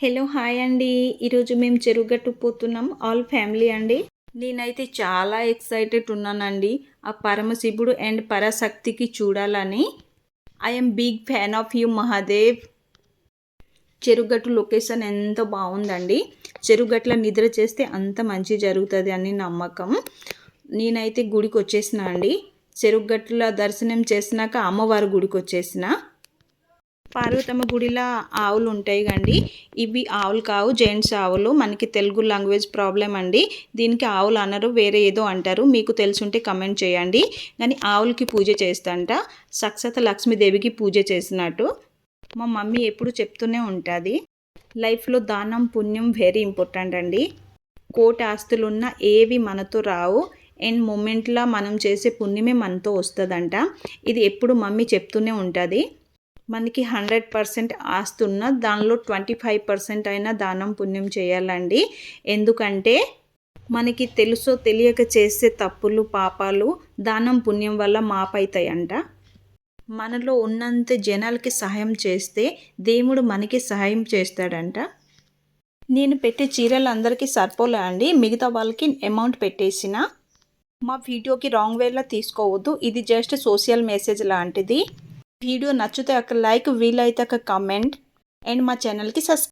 Hello hi అండి. ఈరోజు మేము చెరువుగట్టు పోతున్నాం ఆల్ ఫ్యామిలీ అండి. నేనైతే చాలా ఎక్సైటెడ్ ఉన్నానండి. ఆ పరమశివుడు అండ్ పరాశక్తికి చూడాలని. I'm big fan of you Mahadev. Cheruvugattu location ఎంత బాగుందండి. చెరువుగట్ల నిద్ర చేస్తే అంత మంచి జరుగుతుంది అని నమ్మకం. నేనైతే గుడికి వచ్చేసిన అండి. చెరువుగట్ల దర్శనం చేసినాక అమ్మవారి గుడికి వచ్చేసిన. పార్వతమ్మ గుడిలో ఆవులు ఉంటాయి కండి. ఇవి ఆవులు కావు, జెంట్స్ ఆవులు. మనకి తెలుగు లాంగ్వేజ్ ప్రాబ్లం అండి. దీనికి ఆవులు అనరు, వేరే ఏదో అంటారు. మీకు తెలుసుంటే కమెంట్ చేయండి. కానీ ఆవులకి పూజ చేస్తంట. సాక్షాత్ లక్ష్మీదేవికి పూజ చేసినట్టు మా మమ్మీ ఎప్పుడు చెప్తూనే ఉంటుంది. లైఫ్లో దానం పుణ్యం వెరీ ఇంపార్టెంట్ అండి. కోటి ఆస్తులున్న ఏవి మనతో రావు. అండ్ మూమెంట్లో మనం చేసే పుణ్యమే మనతో వస్తుందంట. ఇది ఎప్పుడు మమ్మీ చెప్తూనే ఉంటుంది. మనకి 100% ఆస్తి ఉన్న దానిలో 25% అయినా దానం పుణ్యం చేయాలండి. ఎందుకంటే మనకి తెలుసో తెలియక చేసే తప్పులు పాపాలు దానం పుణ్యం వల్ల మాపైతాయంట. మనలో ఉన్నంత జనాలకి సహాయం చేస్తే దేవుడు మనకి సహాయం చేస్తాడంట. నేను పెట్టే చీరలు అందరికీ సరిపోలే అండి. మిగతా వాళ్ళకి అమౌంట్ పెట్టేసిన. మా వీడియోకి రాంగ్ వేలో తీసుకోవద్దు. ఇది జస్ట్ సోషల్ మెసేజ్ లాంటిది. వీడియో నచ్చితే ఒక లైక్, వీలైతే ఒక కామెంట్ అండ్ మా ఛానల్కి సబ్స్క్రైబ్.